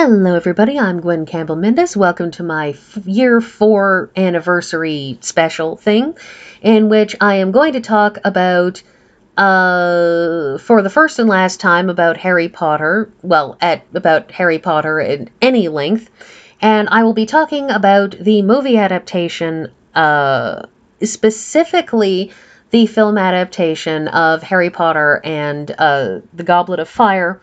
Hello everybody, I'm Gwen Campbell-Mindes. Welcome to my year 4 anniversary special thing, in which I am going to talk about, for the first and last time, about Harry Potter, about Harry Potter in any length, and I will be talking about the movie adaptation, specifically the film adaptation of Harry Potter and the Goblet of Fire.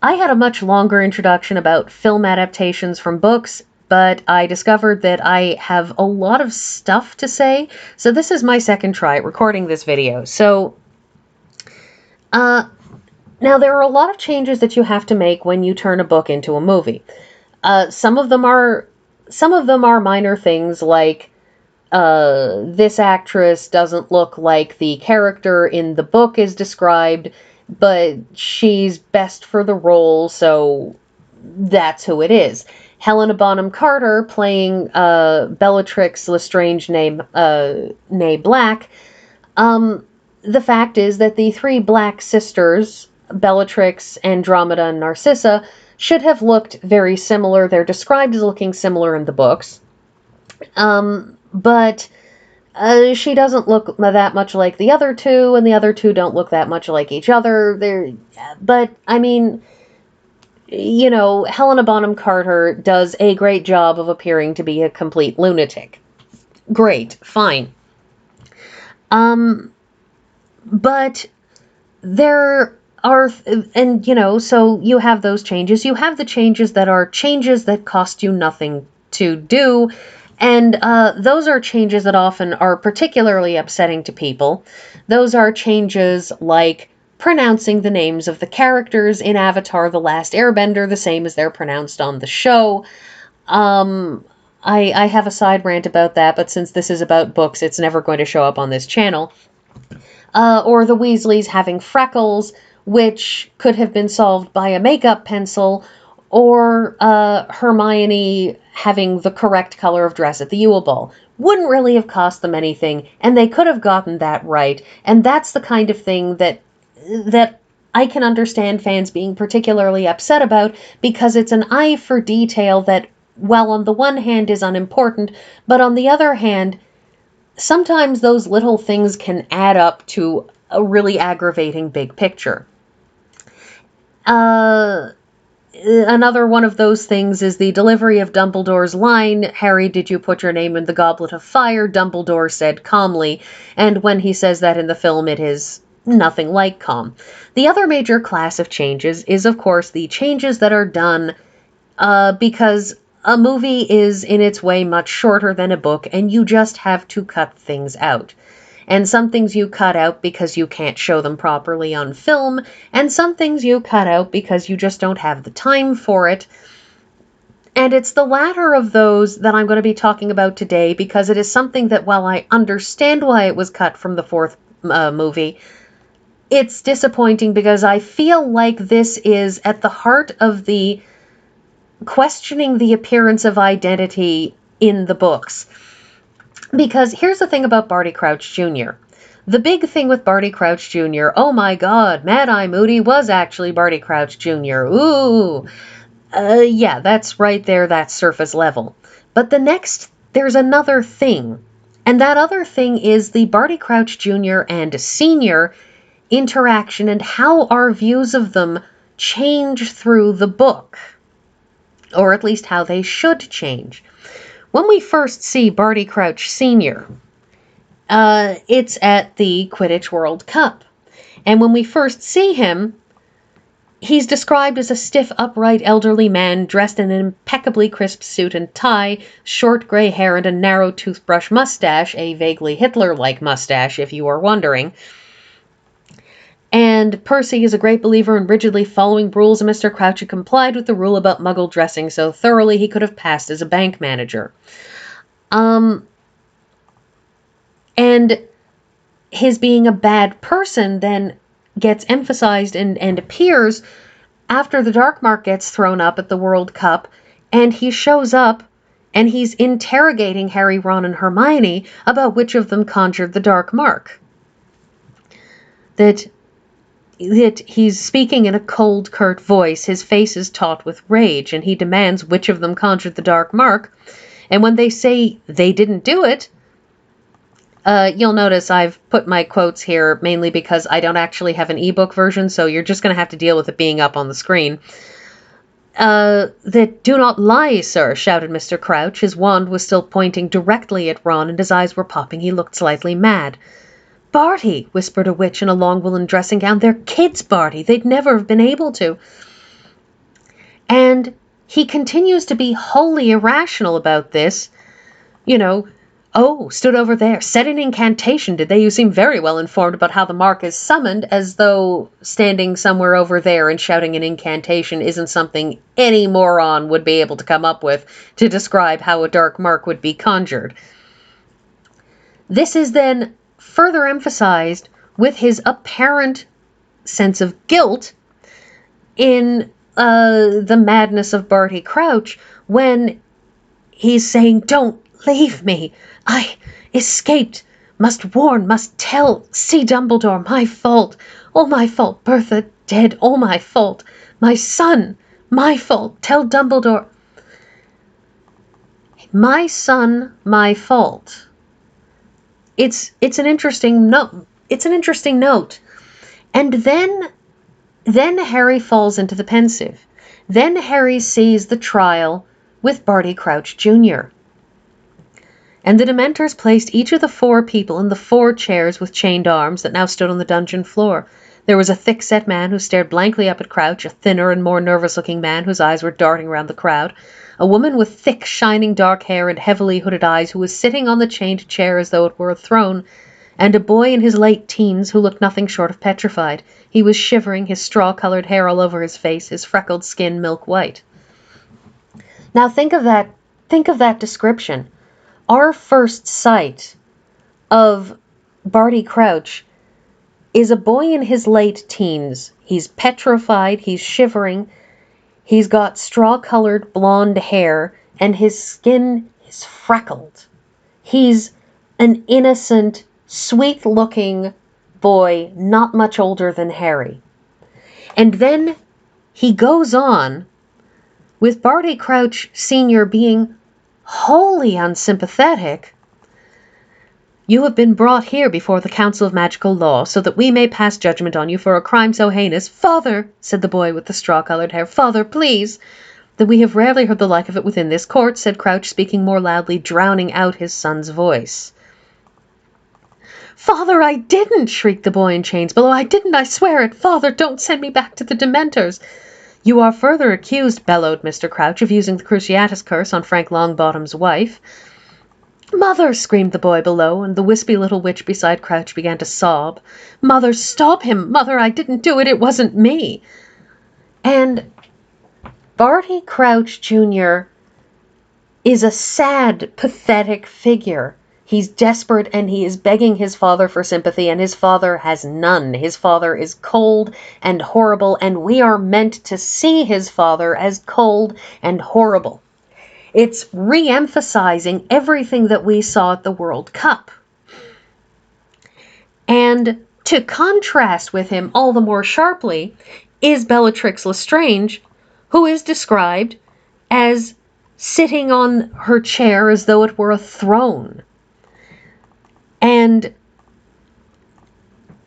I had a much longer introduction about film adaptations from books, but I discovered that I have a lot of stuff to say, so this is my second try at recording this video. Now there are a lot of changes that you have to make when you turn a book into a movie. Some of them are minor things like this actress doesn't look like the character in the book is described, but she's best for the role, so that's who it is. Helena Bonham Carter playing Bellatrix Lestrange née Black. The fact is that the three Black sisters, Bellatrix, Andromeda, and Narcissa, should have looked very similar. They're described as looking similar in the books. But she doesn't look that much like the other two, and the other two don't look that much like each other. But, I mean, you know, Helena Bonham Carter does a great job of appearing to be a complete lunatic. Great, fine. But there are, and, you know, so you have those changes. You have the changes that are changes that cost you nothing to do. And those are changes that often are particularly upsetting to people. Those are changes like pronouncing the names of the characters in Avatar: The Last Airbender the same as they're pronounced on the show. I have a side rant about that, but since this is about books, it's never going to show up on this channel. Or the Weasleys having freckles, which could have been solved by a makeup pencil, or Hermione having the correct color of dress at the Yule Ball. Wouldn't really have cost them anything, and they could have gotten that right, and that's the kind of thing that I can understand fans being particularly upset about, because it's an eye for detail that, well, on the one hand is unimportant, but on the other hand, sometimes those little things can add up to a really aggravating big picture. Another one of those things is the delivery of Dumbledores Line, "Harry, did you put your name in the Goblet of Fire?" Dumbledore said calmly, and when he says that in the film, it is nothing like calm. The other major class of changes is, of course, the changes that are done because a movie is, in its way, much shorter than a book, and you just have to cut things out. And some things you cut out because you can't show them properly on film, and some things you cut out because you just don't have the time for it. And it's the latter of those that I'm going to be talking about today, because it is something that, while I understand why it was cut from the fourth movie, it's disappointing because I feel like this is at the heart of the questioning the appearance of identity in the books. Because here's the thing about Barty Crouch Jr. The big thing with Barty Crouch Jr., oh my god, Mad Eye Moody was actually Barty Crouch Jr. Ooh. Yeah, that's right there, that's surface level. But there's another thing. And that other thing is the Barty Crouch Jr. and Sr. interaction and how our views of them change through the book. Or at least how they should change. When we first see Barty Crouch Sr., it's at the Quidditch World Cup. And when we first see him, he's described as a stiff, upright, elderly man dressed in an impeccably crisp suit and tie, short gray hair, and a narrow toothbrush mustache, a vaguely Hitler-like mustache, if you are wondering. And Percy is a great believer in rigidly following rules, and Mr. Crouch had complied with the rule about Muggle dressing so thoroughly he could have passed as a bank manager. And his being a bad person then gets emphasized and appears after the Dark Mark gets thrown up at the World Cup, and he shows up and he's interrogating Harry, Ron, and Hermione about which of them conjured the Dark Mark. That that he's speaking in a cold, curt voice. His face is taut with rage, and he demands which of them conjured the dark mark. And when they say they didn't do it, you'll notice I've put my quotes here mainly because I don't actually have an ebook version, so you're just going to have to deal with it being up on the screen. That do not lie, sir, shouted Mr. Crouch. His wand was still pointing directly at Ron, and his eyes were popping. He looked slightly mad. Barty, whispered a witch in a long woolen dressing gown. They're kids, Barty. They'd never have been able to. And he continues to be wholly irrational about this. Oh, stood over there, said an incantation, did they? You seem very well informed about how the mark is summoned, as though standing somewhere over there and shouting an incantation isn't something any moron would be able to come up with to describe how a dark mark would be conjured. This is then further emphasized with his apparent sense of guilt in the madness of Barty Crouch when he's saying, "Don't leave me. I escaped. Must warn, must tell. See Dumbledore. My fault. All my fault. Bertha dead. All my fault. My son. My fault. Tell Dumbledore." My son, my fault. It's an interesting note. It's an interesting note. And then Harry falls into the pensive. Then Harry sees the trial with Barty Crouch Jr. And the Dementors placed each of the 4 people in the 4 chairs with chained arms that now stood on the dungeon floor. There was a thick-set man who stared blankly up at Crouch, a thinner and more nervous-looking man whose eyes were darting around the crowd, a woman with thick, shining dark hair and heavily hooded eyes who was sitting on the chained chair as though it were a throne, and a boy in his late teens who looked nothing short of petrified. He was shivering, his straw-colored hair all over his face, his freckled skin milk-white. Now think of that description. Our first sight of Barty Crouch is a boy in his late teens. He's petrified, he's shivering, he's got straw-colored blonde hair, and his skin is freckled. He's an innocent, sweet-looking boy, not much older than Harry. And then he goes on with Barty Crouch Sr. being wholly unsympathetic. "You have been brought here before the Council of Magical Law, so that we may pass judgment on you for a crime so heinous." "Father," said the boy with the straw-colored hair, "Father, please." "That we have rarely heard the like of it within this court," said Crouch, speaking more loudly, drowning out his son's voice. "Father, I didn't!" shrieked the boy in chains below. "I didn't, I swear it! Father, don't send me back to the Dementors!" "You are further accused," bellowed Mr. Crouch, "of using the Cruciatus curse on Frank Longbottom's wife." "Mother!" screamed the boy below, and the wispy little witch beside Crouch began to sob. "Mother, stop him! Mother, I didn't do it! It wasn't me!" And Barty Crouch Jr. is a sad, pathetic figure. He's desperate, and he is begging his father for sympathy, and his father has none. His father is cold and horrible, and we are meant to see his father as cold and horrible. It's re-emphasizing everything that we saw at the World Cup. And to contrast with him all the more sharply is Bellatrix Lestrange, who is described as sitting on her chair as though it were a throne. And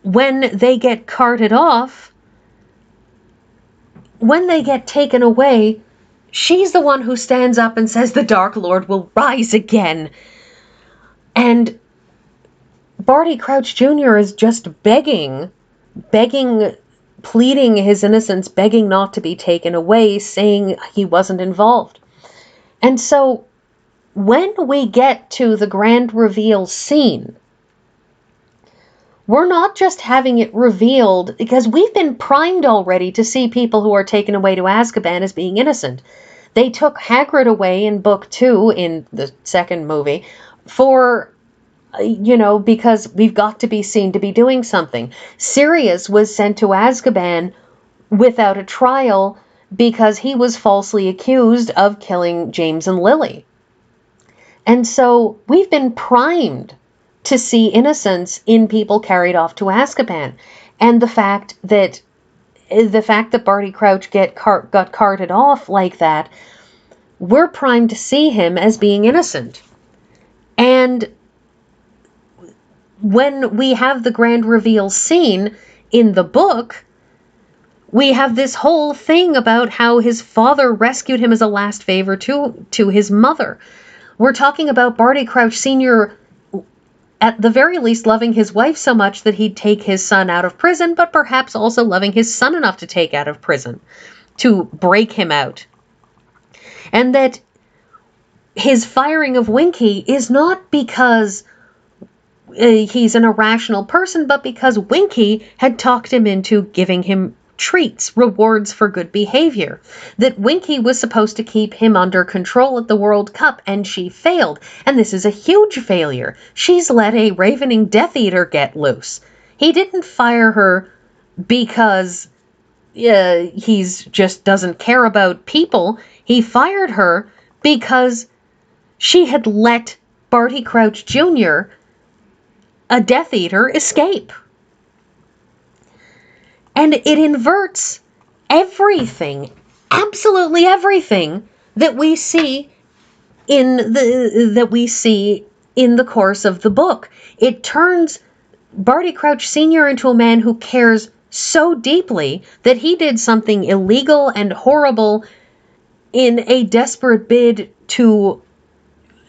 when they get carted off, when they get taken away, she's the one who stands up and says the Dark Lord will rise again. And Barty Crouch Jr. is just begging, pleading his innocence, begging not to be taken away, saying he wasn't involved. And so when we get to the grand reveal scene, we're not just having it revealed, because we've been primed already to see people who are taken away to Azkaban as being innocent. They took Hagrid away in Book 2, in the second movie, for, because we've got to be seen to be doing something. Sirius was sent to Azkaban without a trial because he was falsely accused of killing James and Lily. And so we've been primed to see innocence in people carried off to Azkaban. And the fact that Barty Crouch got carted off like that, we're primed to see him as being innocent. And when we have the grand reveal scene in the book, we have this whole thing about how his father rescued him as a last favor to his mother. We're talking about Barty Crouch Sr. at the very least loving his wife so much that he'd take his son out of prison, but perhaps also loving his son enough to take out of prison, to break him out. And that his firing of Winky is not because he's an irrational person, but because Winky had talked him into giving him treats, rewards for good behavior. That Winky was supposed to keep him under control at the World Cup, and she failed. And this is a huge failure. She's let a ravening Death Eater get loose. He didn't fire her because he's just doesn't care about people. He fired her because she had let Barty Crouch Jr., a Death Eater, escape. And it inverts everything, absolutely everything that we see in the course of the book. It turns Barty Crouch Sr. into a man who cares so deeply that he did something illegal and horrible in a desperate bid to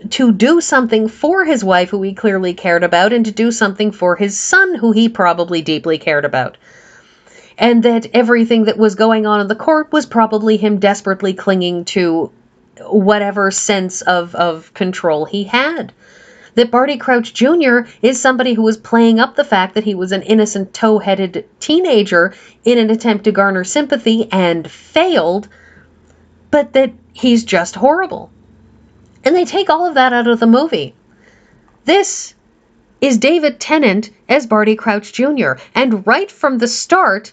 do something for his wife, who he clearly cared about, and to do something for his son, who he probably deeply cared about. And that everything that was going on in the court was probably him desperately clinging to whatever sense of control he had. That Barty Crouch Jr. is somebody who was playing up the fact that he was an innocent tow-headed teenager in an attempt to garner sympathy and failed, but that he's just horrible. And they take all of that out of the movie. This is David Tennant as Barty Crouch Jr. And right from the start,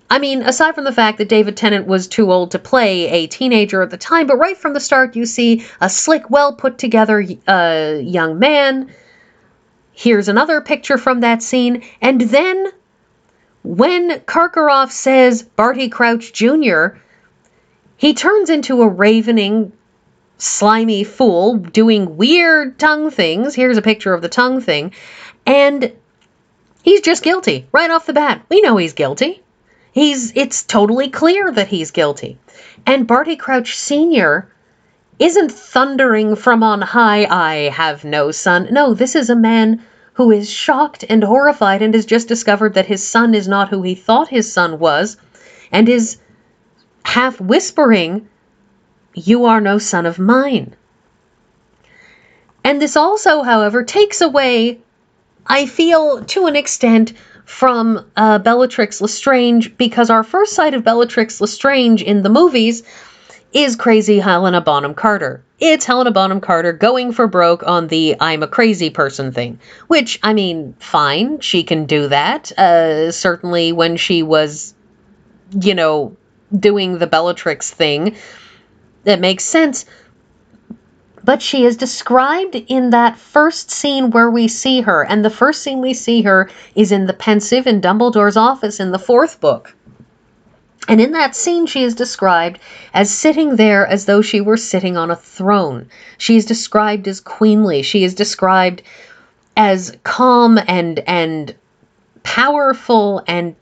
I mean, aside from the fact that David Tennant was too old to play a teenager at the time, but right from the start you see a slick, well-put-together young man. Here's another picture from that scene. And then, when Karkaroff says Barty Crouch Jr., he turns into a ravening, slimy fool doing weird tongue things. Here's a picture of the tongue thing. And he's just guilty right off the bat. We know he's guilty. It's totally clear that he's guilty. And Barty Crouch Sr. isn't thundering from on high, "I have no son." No, this is a man who is shocked and horrified and has just discovered that his son is not who he thought his son was, and is half whispering, "You are no son of mine." And this also, however, takes away, I feel, to an extent, from Bellatrix Lestrange, because our first sight of Bellatrix Lestrange in the movies is crazy Helena Bonham Carter. It's Helena Bonham Carter going for broke on the "I'm a crazy person" thing, which, I mean, fine, she can do that. Certainly when she was, doing the Bellatrix thing, that makes sense. But she is described in that first scene where we see her, and the first scene we see her is in the Pensieve in Dumbledore's office in the 4th book. And in that scene, she is described as sitting there as though she were sitting on a throne. She is described as queenly. She is described as calm and powerful, and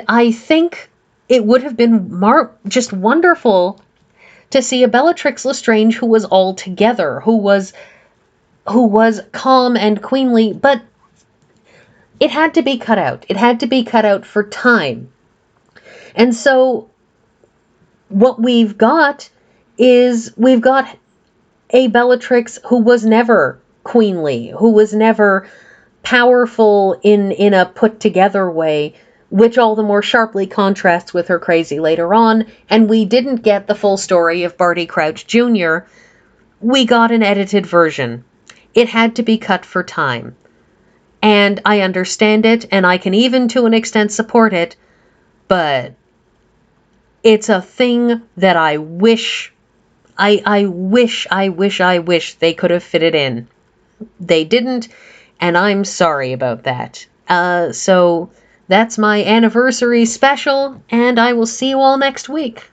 I think it would have been just wonderful to see a Bellatrix Lestrange who was all together, who was calm and queenly, but it had to be cut out. It had to be cut out for time. And so what we've got is a Bellatrix who was never queenly, who was never powerful in a put-together way, which all the more sharply contrasts with her crazy later on. And we didn't get the full story of Barty Crouch Jr. We got an edited version. It had to be cut for time. And I understand it, and I can even to an extent support it, but it's a thing that I wish they could have fitted in. They didn't, and I'm sorry about that. So that's my anniversary special, and I will see you all next week.